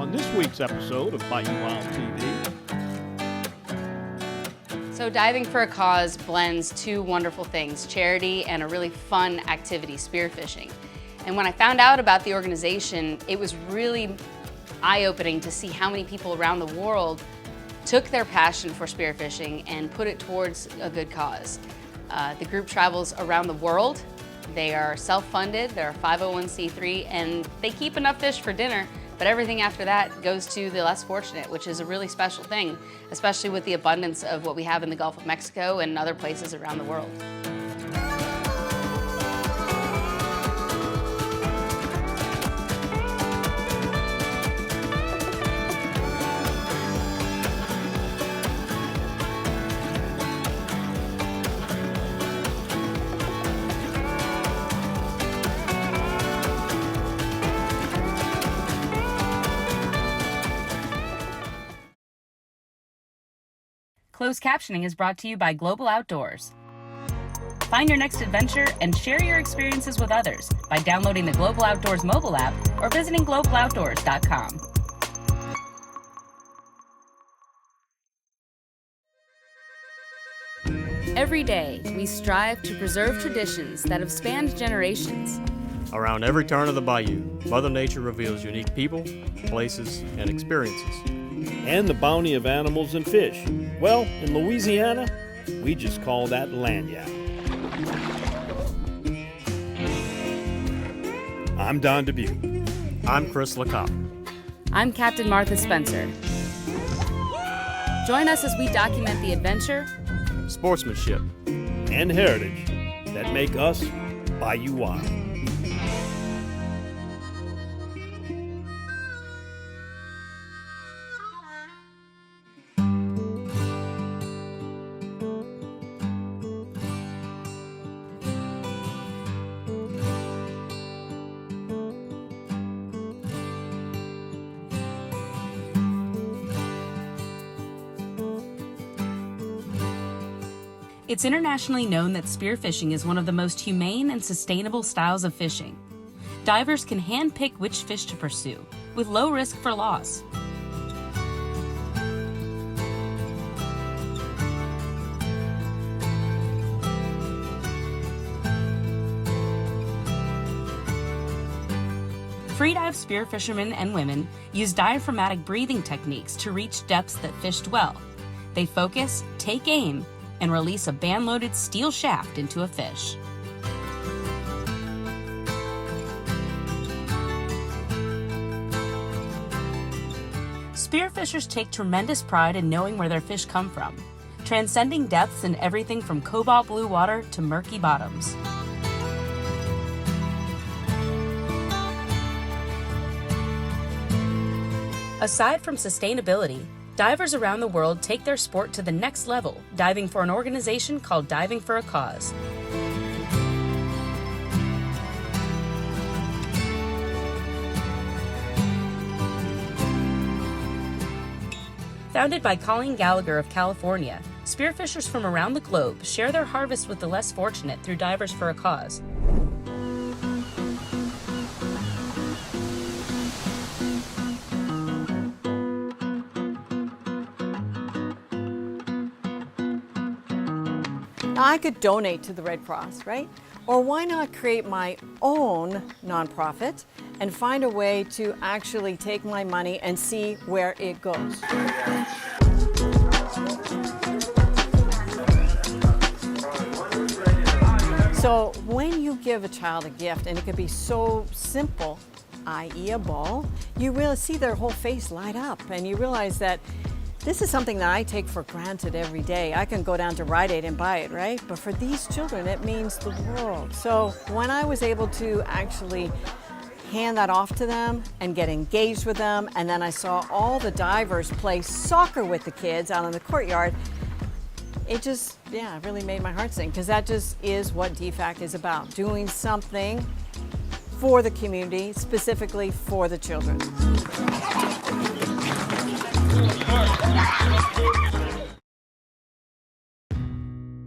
on this week's episode of Bayou TV. So Diving for a Cause blends two wonderful things, charity and a really fun activity, spearfishing. And when I found out about the organization, it was really eye-opening to see how many people around the world took their passion for spearfishing and put it towards a good cause. The group travels around the world. They are self-funded, they're a 501c3, and they keep enough fish for dinner, but everything after that goes to the less fortunate, which is a really special thing, especially with the abundance of what we have in the Gulf of Mexico and other places around the world. Closed captioning is brought to you by Global Outdoors. Find your next adventure and share your experiences with others by downloading the Global Outdoors mobile app or visiting globaloutdoors.com. Every day, we strive to preserve traditions that have spanned generations. Around every turn of the bayou, Mother Nature reveals unique people, places, and experiences. And the bounty of animals and fish. Well, in Louisiana, we just call that lagniappe. I'm Don Dubuque. I'm Chris LeCoq. I'm Captain Martha Spencer. Join us as we document the adventure, Sportsmanship, and heritage that make us Bayou Wild. It's internationally known that spearfishing is one of the most humane and sustainable styles of fishing. Divers can handpick which fish to pursue, with low risk for loss. Freedive spearfishermen and women use diaphragmatic breathing techniques to reach depths that fish dwell. They focus, take aim, and release a band-loaded steel shaft into a fish. Spearfishers take tremendous pride in knowing where their fish come from, transcending depths in everything from cobalt blue water to murky bottoms. Aside from sustainability, divers around the world take their sport to the next level, diving for an organization called Diving for a Cause. Founded by Colleen Gallagher of California, spearfishers from around the globe share their harvest with the less fortunate through Divers for a Cause. Now, I could donate to the Red Cross, right? Or why not create my own nonprofit and find a way to actually take my money and see where it goes? So when you give a child a gift, and it could be so simple, i.e. a ball, you really see their whole face light up, and you realize that this is something that I take for granted every day. I can go down to Rite Aid and buy it, right? But for these children, it means the world. So when I was able to actually hand that off to them and get engaged with them, and then I saw all the divers play soccer with the kids out in the courtyard, it just, yeah, really made my heart sing, because that just is what DFAC is about, doing something for the community, specifically for the children.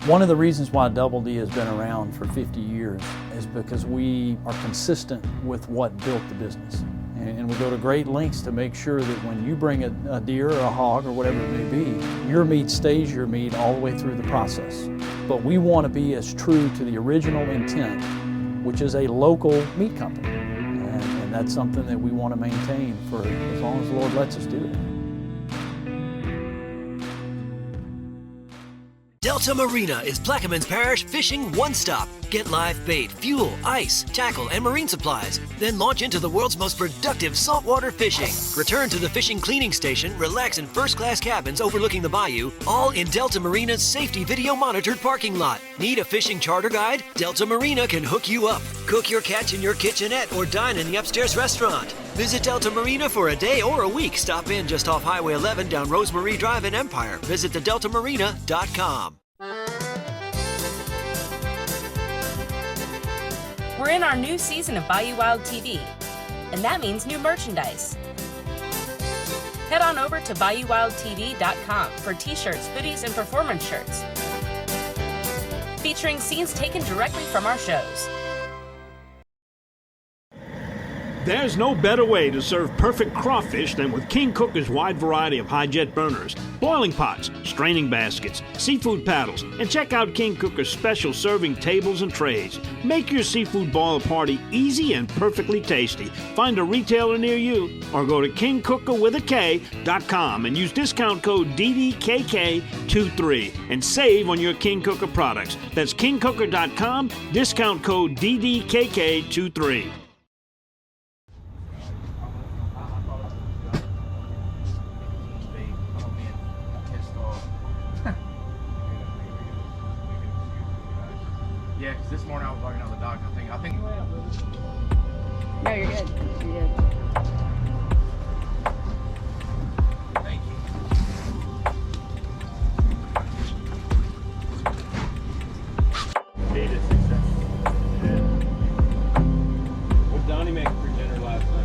One of the reasons why Double D has been around for 50 years is because we are consistent with what built the business. And we go to great lengths to make sure that when you bring a deer or a hog or whatever it may be, your meat stays your meat all the way through the process. But we want to be as true to the original intent, which is a local meat company. And that's something that we want to maintain for as long as the Lord lets us do it. Delta Marina is Plaquemines Parish fishing one-stop. Get live bait, fuel, ice, tackle, and marine supplies. Then launch into the world's most productive saltwater fishing. Return to the fishing cleaning station, relax in first-class cabins overlooking the bayou, all in Delta Marina's safety video-monitored parking lot. Need a fishing charter guide? Delta Marina can hook you up. Cook your catch in your kitchenette or dine in the upstairs restaurant. Visit Delta Marina for a day or a week. Stop in just off Highway 11 down Rosemary Drive in Empire. Visit thedeltamarina.com. We're in our new season of Bayou Wild TV, and that means new merchandise. Head on over to BayouWildTV.com for t-shirts, hoodies, and performance shirts, featuring scenes taken directly from our shows. There's no better way to serve perfect crawfish than with King Cooker's wide variety of high-jet burners, boiling pots, straining baskets, seafood paddles, and check out King Cooker's special serving tables and trays. Make your seafood boil party easy and perfectly tasty. Find a retailer near you or go to kingcookerwithak.com and use discount code DDKK23 and save on your King Cooker products. That's kingcooker.com, discount code DDKK23. Yeah, because this morning I was walking out the dock. I think. No, you're good. You're good. Thank you. Data success. Yeah. What did Donnie make for dinner last night?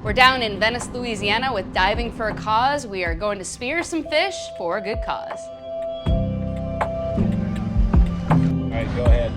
We're down in Venice, Louisiana with Diving for a Cause. We are going to spear some fish for a good cause. All right, go ahead.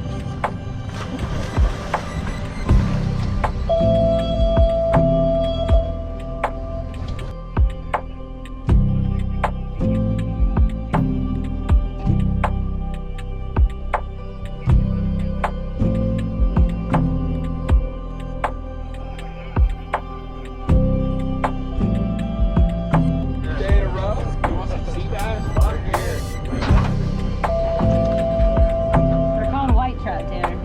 They're called white trout, Tanner.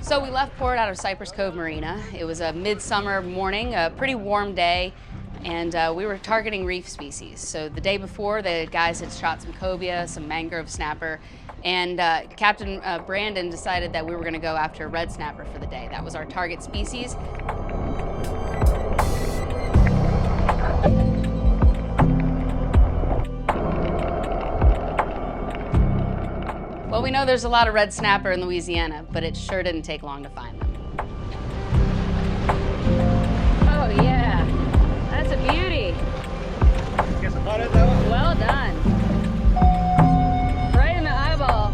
So we left port out of Cypress Cove Marina. It was a midsummer morning, a pretty warm day, and we were targeting reef species. So the day before, the guys had shot some cobia, some mangrove snapper, and Captain Brandon decided that we were going to go after red snapper for the day. That was our target species. Well, we know there's a lot of red snapper in Louisiana, but it sure didn't take long to find them. Oh yeah, that's a beauty. Get some butter though. Well done. Right in the eyeball.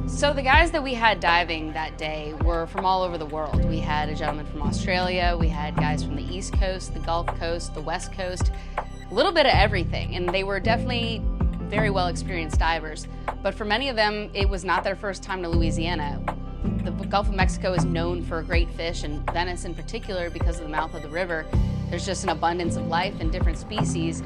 So the guys that we had diving that day were from all over the world. We had a gentleman from Australia, we had guys from the East Coast, the Gulf Coast, the West Coast, a little bit of everything, and they were definitely very well experienced divers. But for many of them, it was not their first time to Louisiana. The Gulf of Mexico is known for great fish, and Venice in particular, because of the mouth of the river, there's just an abundance of life and different species.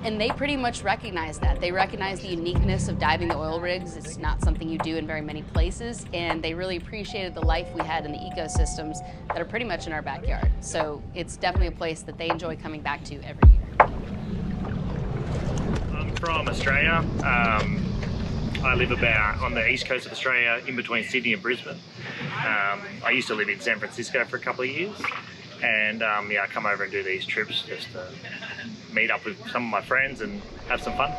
And they pretty much recognize that. They recognize the uniqueness of diving the oil rigs. It's not something you do in very many places, and they really appreciated the life we had in the ecosystems that are pretty much in our backyard. So it's definitely a place that they enjoy coming back to every year. I'm from Australia. I live about on the east coast of Australia, in between Sydney and Brisbane. used to live in San Francisco for a couple of years, and yeah, I come over and do these trips just to meet up with some of my friends and have some fun.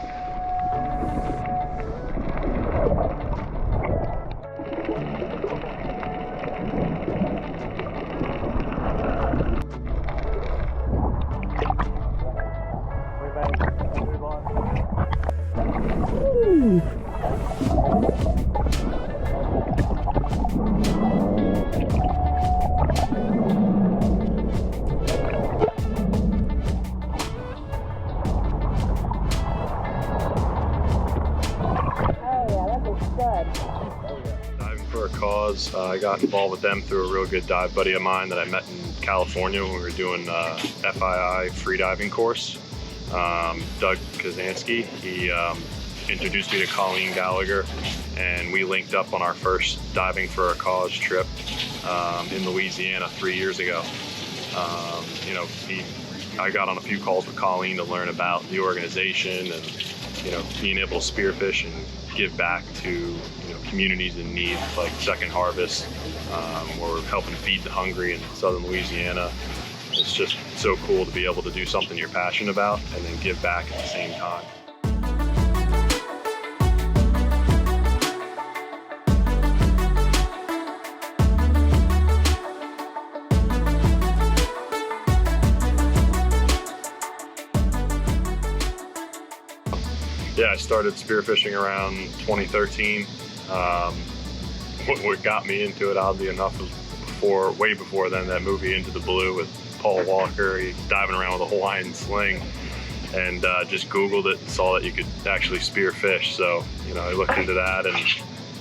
Diving for a Cause, I got involved with them through a real good dive buddy of mine that I met in California when we were doing a FII freediving course. Doug Kazansky, he introduced me to Colleen Gallagher, and we linked up on our first Diving for a Cause trip in Louisiana 3 years ago. You know, I got on a few calls with Colleen to learn about the organization and, you know, being able to spearfish and give back to, you know, communities in need like Second Harvest. We're helping feed the hungry in southern Louisiana. It's just so cool to be able to do something you're passionate about and then give back at the same time. Yeah, I started spearfishing around 2013. What got me into it, oddly enough, was way before then, that movie Into the Blue with Paul Walker. He's diving around with a Hawaiian sling, and just Googled it and saw that you could actually spearfish. So, you know, I looked into that, and,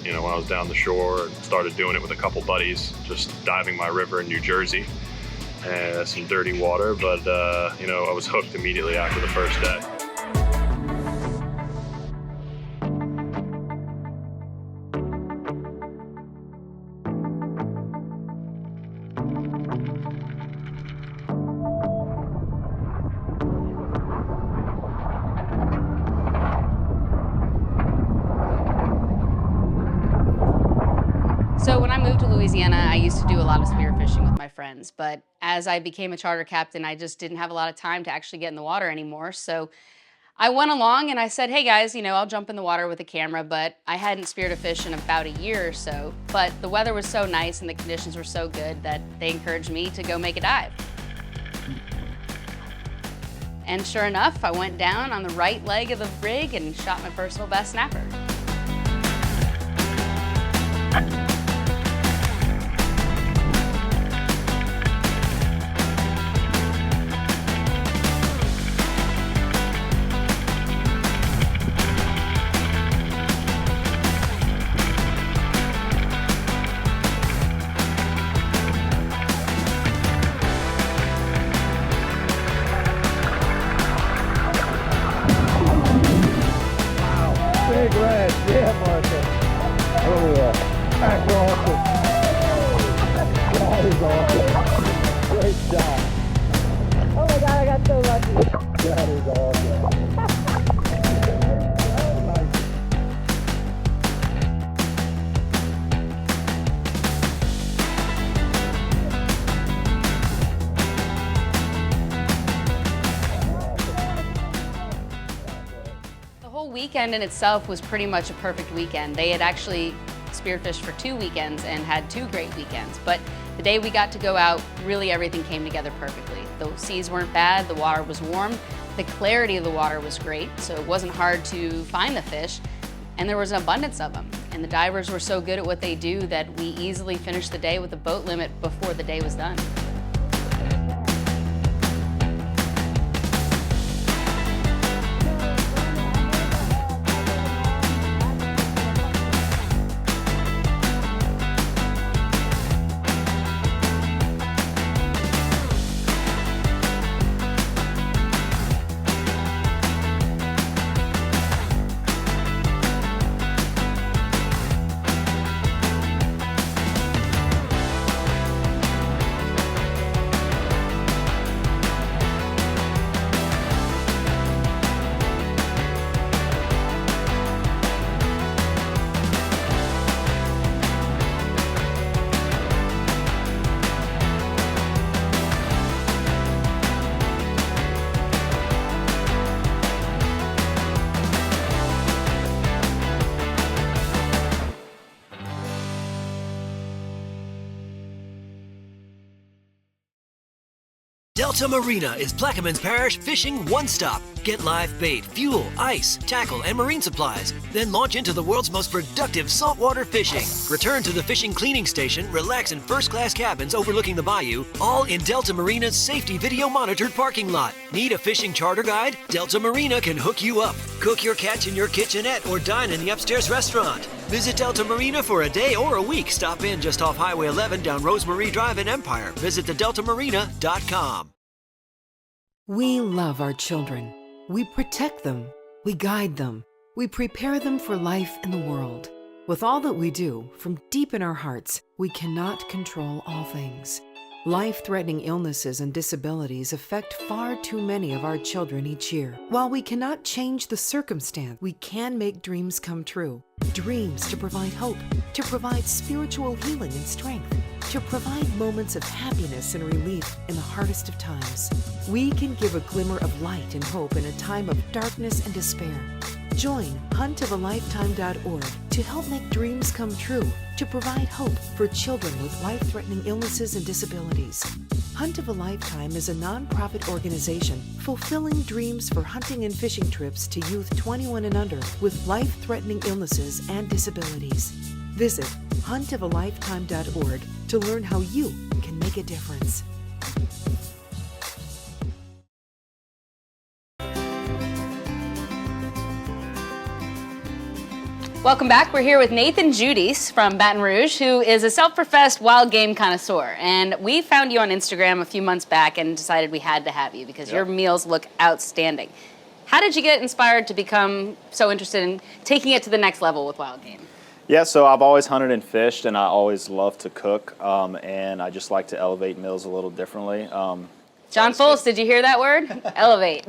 you know, when I was down the shore, started doing it with a couple buddies, just diving my river in New Jersey. And some dirty water, but, you know, I was hooked immediately after the first day. So when I moved to Louisiana, I used to do a lot of spearfishing with my friends, but as I became a charter captain, I just didn't have a lot of time to actually get in the water anymore. So I went along and I said, hey guys, you know, I'll jump in the water with a camera, but I hadn't speared a fish in about a year or so. But the weather was so nice and the conditions were so good that they encouraged me to go make a dive. And sure enough, I went down on the right leg of the rig and shot my personal best snapper. Big red, yeah, Martha. Oh yeah, that's awesome. That is awesome. Great shot. Oh my God, I got so lucky. That is awesome. Weekend in itself was pretty much a perfect weekend. They had actually spearfished for 2 weekends and had 2 great weekends, but the day we got to go out, really everything came together perfectly. The seas weren't bad, the water was warm, the clarity of the water was great, so it wasn't hard to find the fish, and there was an abundance of them. And the divers were so good at what they do that we easily finished the day with a boat limit before the day was done. Delta Marina is Plaquemines Parish fishing one-stop. Get live bait, fuel, ice, tackle, and marine supplies. Then launch into the world's most productive saltwater fishing. Return to the fishing cleaning station, relax in first-class cabins overlooking the bayou, all in Delta Marina's safety video monitored parking lot. Need a fishing charter guide? Delta Marina can hook you up. Cook your catch in your kitchenette or dine in the upstairs restaurant. Visit Delta Marina for a day or a week. Stop in just off Highway 11 down Rosemary Drive in Empire. Visit thedeltamarina.com. We love our children. We protect them. We guide them. We prepare them for life in the world. With all that we do, from deep in our hearts, we cannot control all things. Life-threatening illnesses and disabilities affect far too many of our children each year. While we cannot change the circumstance, we can make dreams come true. Dreams to provide hope, to provide spiritual healing and strength, to provide moments of happiness and relief in the hardest of times. We can give a glimmer of light and hope in a time of darkness and despair. Join huntofalifetime.org to help make dreams come true, to provide hope for children with life-threatening illnesses and disabilities. Hunt of a Lifetime is a non-profit organization fulfilling dreams for hunting and fishing trips to youth 21 and under with life-threatening illnesses and disabilities. Visit huntofalifetime.org to learn how you can make a difference. Welcome back. We're here with Nathan Judice from Baton Rouge, who is a self-professed wild game connoisseur. And we found you on Instagram a few months back and decided we had to have you because your meals look outstanding. How did you get inspired to become so interested in taking it to the next level with wild game? Yeah, so I've always hunted and fished, and I always love to cook, and I just like to elevate meals a little differently. John Fultz, did you hear that word? Elevate.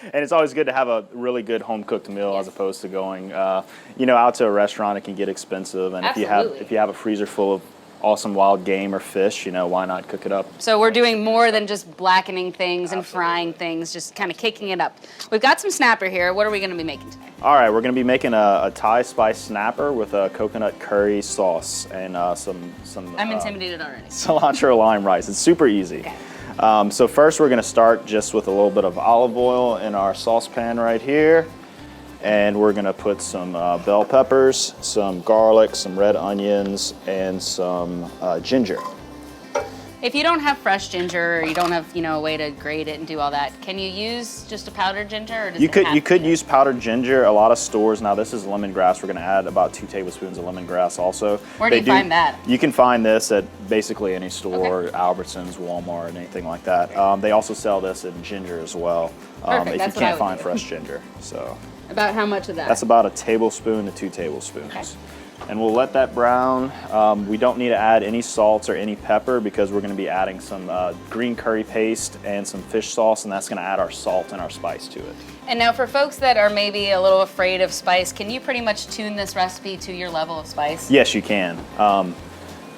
And it's always good to have a really good home-cooked meal as opposed to going, out to a restaurant. It can get expensive, and if you have a freezer full of awesome wild game or fish, why not cook it up? So we're doing more than just blackening things and frying things, just kind of kicking it up. We've got some snapper here. What are we going to be making today? All right, we're going to be making a Thai spice snapper with a coconut curry sauce and some I'm intimidated already. Cilantro lime rice. It's super easy. Okay. So first we're going to start just with a little bit of olive oil in our saucepan right here. And we're going to put some bell peppers, some garlic, some red onions, and some ginger. If you don't have fresh ginger, or you don't have a way to grate it and do all that, can you use just a powdered ginger? Or does you could use powdered ginger. A lot of stores now. This is lemongrass. We're going to add about 2 tablespoons of lemongrass also. Where do you find that? You can find this at basically any store, Albertsons, Walmart, anything like that. They also sell this in ginger as well. Perfect. If you can't find fresh ginger. So. About how much of that? That's about 1 tablespoon to 2 tablespoons. Okay. And we'll let that brown. We don't need to add any salts or any pepper because we're going to be adding some green curry paste and some fish sauce, and that's going to add our salt and our spice to it. And now for folks that are maybe a little afraid of spice, can you pretty much tune this recipe to your level of spice? Yes, you can.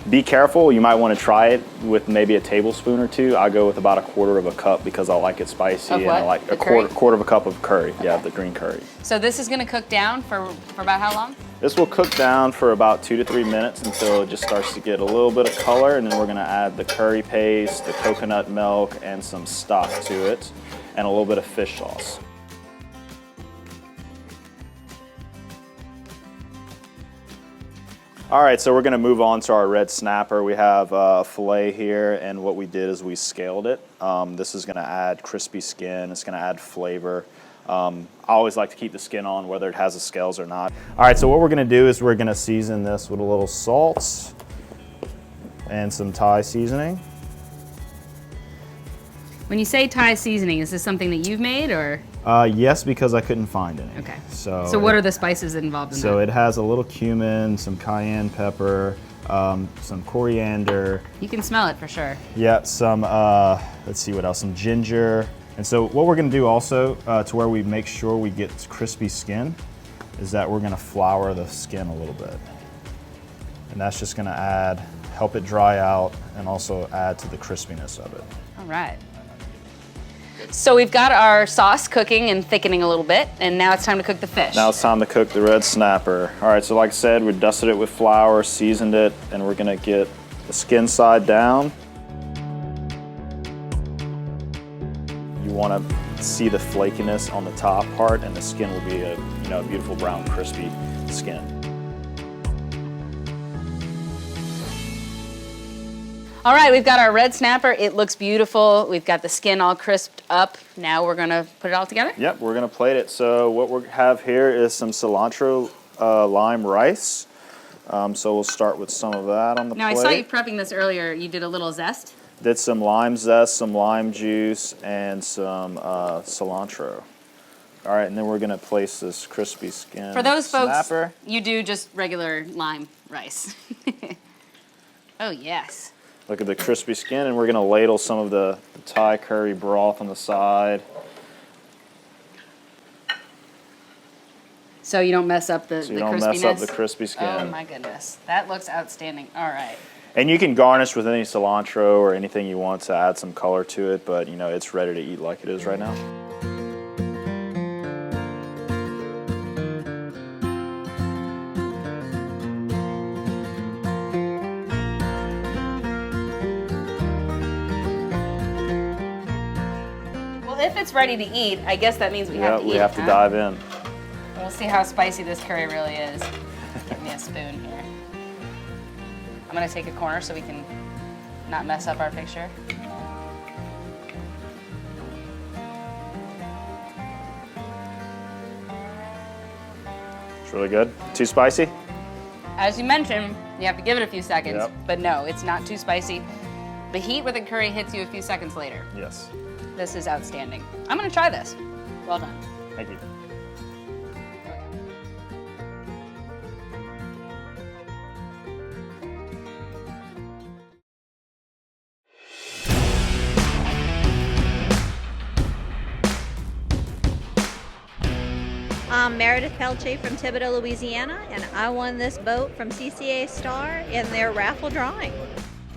Be careful. You might want to try it with maybe a tablespoon or 2. I go with about 1/4 cup because I like it spicy, and I like a quarter of a cup of curry. Okay. Yeah, the green curry. So this is going to cook down for about how long? This will cook down for about 2 to 3 minutes until it just starts to get a little bit of color, and then we're going to add the curry paste, the coconut milk, and some stock to it, and a little bit of fish sauce. All right, so we're going to move on to our red snapper. We have a fillet here, and what we did is we scaled it. This is going to add crispy skin. It's going to add flavor. I always like to keep the skin on whether it has the scales or not. All right, so what we're going to do is we're going to season this with a little salt and some Thai seasoning. When you say Thai seasoning, is this something that you've made or? Yes, because I couldn't find any. Okay. So what are the spices involved in that? So it has a little cumin, some cayenne pepper, some coriander. You can smell it for sure. Yeah, some, let's see what else, some ginger. And so what we're gonna do also to where we make sure we get crispy skin is that we're gonna flour the skin a little bit. And that's just gonna help it dry out and also add to the crispiness of it. All right. So we've got our sauce cooking and thickening a little bit, and now it's time to cook the fish. Now it's time to cook the red snapper. All right, so like I said, we dusted it with flour, seasoned it, and we're gonna get the skin side down. want to see the flakiness on the top part, and the skin will be a beautiful brown, crispy skin. All right, we've got our red snapper. It looks beautiful. We've got the skin all crisped up. Now we're gonna put it all together? Yep, we're gonna plate it. So what we have here is some cilantro lime rice. So we'll start with some of that on the plate. Now, I saw you prepping this earlier. You did a little zest? Did some lime zest, some lime juice, and some cilantro. All right, and then we're gonna place this crispy skin For those folks, snapper. you do just regular lime rice. Oh, yes. Look at the crispy skin, and we're gonna ladle some of the Thai curry broth on the side. So you don't mess up the crispiness? So you don't mess up the crispy skin. Oh my goodness, that looks outstanding. All right. And you can garnish with any cilantro or anything you want to add some color to it, but it's ready to eat like it is right now. Well, if it's ready to eat, I guess that means we have to eat it. We have to dive in. We'll see how spicy this curry really is. Give me a spoon here. I'm gonna take a corner so we can not mess up our picture. It's really good. Too spicy? As you mentioned, you have to give it a few seconds, Yep. but no, it's not too spicy. The heat with the curry hits you a few seconds later. Yes. This is outstanding. I'm gonna try this. Well done. Thank you. I'm Meredith Pelche from Thibodaux, Louisiana, and I won this boat from CCA Star in their raffle drawing.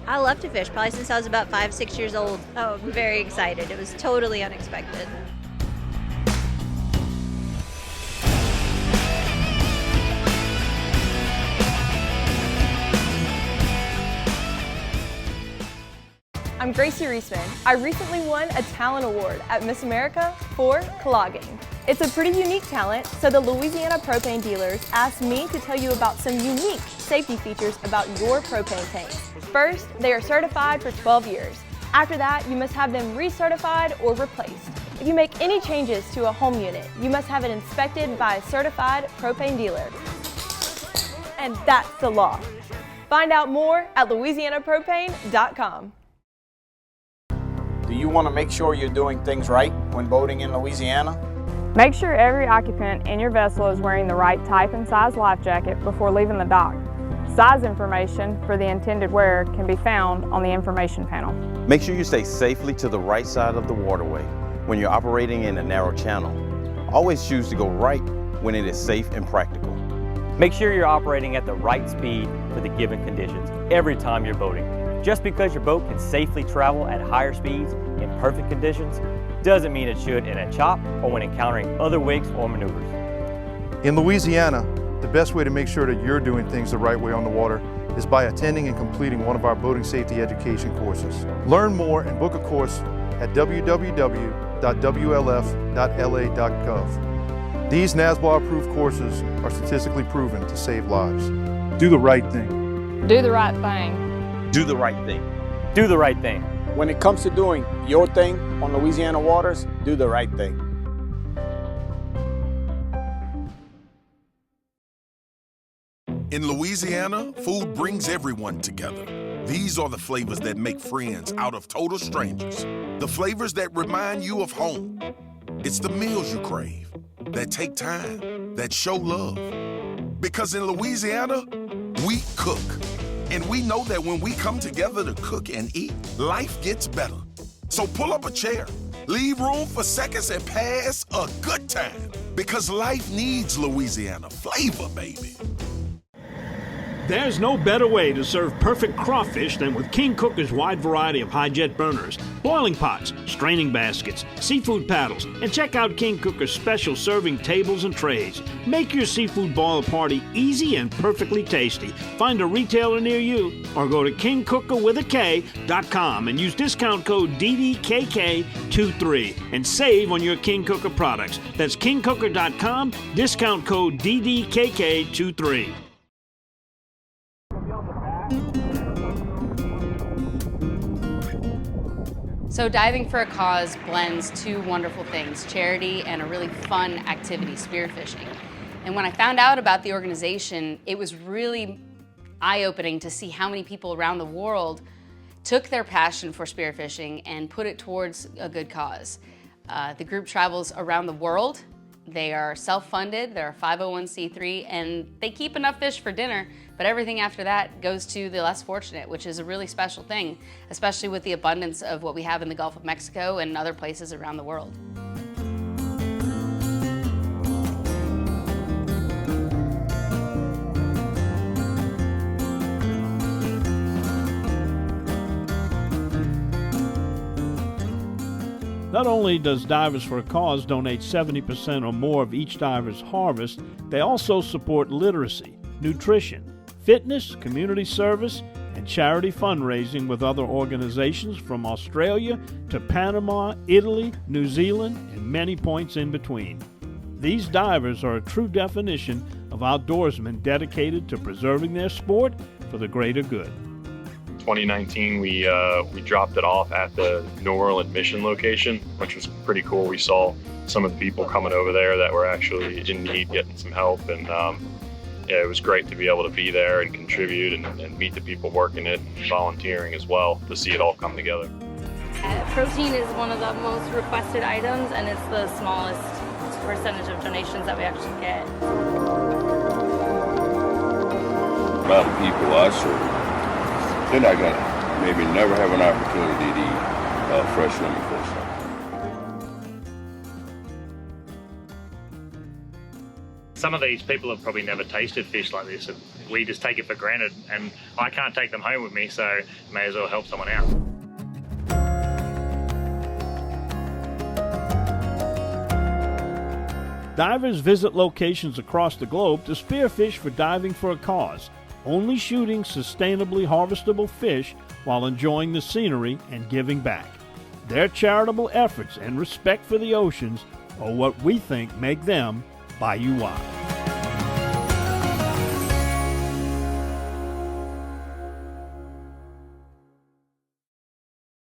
I love to fish, probably since I was about 5-6 years old. Oh, I'm very excited. It was totally unexpected. I'm Gracie Reisman. I recently won a talent award at Miss America for clogging. It's a pretty unique talent, so the Louisiana propane dealers asked me to tell you about some unique safety features about your propane tanks. First, they are certified for 12 years. After that, you must have them recertified or replaced. If you make any changes to a home unit, you must have it inspected by a certified propane dealer. And that's the law. Find out more at louisianapropane.com. Do you want to make sure you're doing things right when boating in Louisiana? Make sure every occupant in your vessel is wearing the right type and size life jacket before leaving the dock. Size information for the intended wearer can be found on the information panel. Make sure you stay safely to the right side of the waterway when you're operating in a narrow channel. Always choose to go right when it is safe and practical. Make sure you're operating at the right speed for the given conditions every time you're boating. Just because your boat can safely travel at higher speeds in perfect conditions doesn't mean it should in a chop or when encountering other wakes or maneuvers. In Louisiana, the best way to make sure that you're doing things the right way on the water is by attending and completing one of our boating safety education courses. Learn more and book a course at www.wlf.la.gov. These NASBA-approved courses are statistically proven to save lives. Do the right thing. Do the right thing. Do the right thing. Do the right thing. When it comes to doing your thing on Louisiana waters, do the right thing. In Louisiana, food brings everyone together. These are the flavors that make friends out of total strangers. The flavors that remind you of home. It's the meals you crave, that take time, that show love. Because in Louisiana, we cook. And we know that when we come together to cook and eat, life gets better. So pull up a chair, leave room for seconds, and pass a good time. Because life needs Louisiana flavor, baby. There's no better way to serve perfect crawfish than with King Cooker's wide variety of high-jet burners, boiling pots, straining baskets, seafood paddles, and check out King Cooker's special serving tables and trays. Make your seafood boil party easy and perfectly tasty. Find a retailer near you or go to kingcookerwithak.com and use discount code DDKK23 and save on your King Cooker products. That's kingcooker.com, discount code DDKK23. So Diving for a Cause blends two wonderful things, charity and a really fun activity, spearfishing. And when I found out about the organization, it was really eye-opening to see how many people around the world took their passion for spearfishing and put it towards a good cause. The group travels around the world. They are self-funded, they're a 501c3, and they keep enough fish for dinner, but everything after that goes to the less fortunate, which is a really special thing, especially with the abundance of what we have in the Gulf of Mexico and other places around the world. Not only does Divers for a Cause donate 70% or more of each diver's harvest, they also support literacy, nutrition, fitness, community service, and charity fundraising with other organizations from Australia to Panama, Italy, New Zealand, and many points in between. These divers are a true definition of outdoorsmen dedicated to preserving their sport for the greater good. 2019, we dropped it off at the New Orleans mission location, which was pretty cool. We saw some of the people coming over there that were actually in need, getting some help, and yeah, it was great to be able to be there and contribute and meet the people working it, and volunteering as well, to see it all come together. Protein is one of the most requested items, and it's the smallest percentage of donations that we actually get. A lot of people I serve, they're not going to maybe never have an opportunity to eat fresh lemon fish. Some of these people have probably never tasted fish like this, and we just take it for granted, and I can't take them home with me, so may as well help someone out. Divers visit locations across the globe to spearfish for Diving for a Cause, only shooting sustainably harvestable fish while enjoying the scenery and giving back. Their charitable efforts and respect for the oceans are what we think make them Bayou Wild.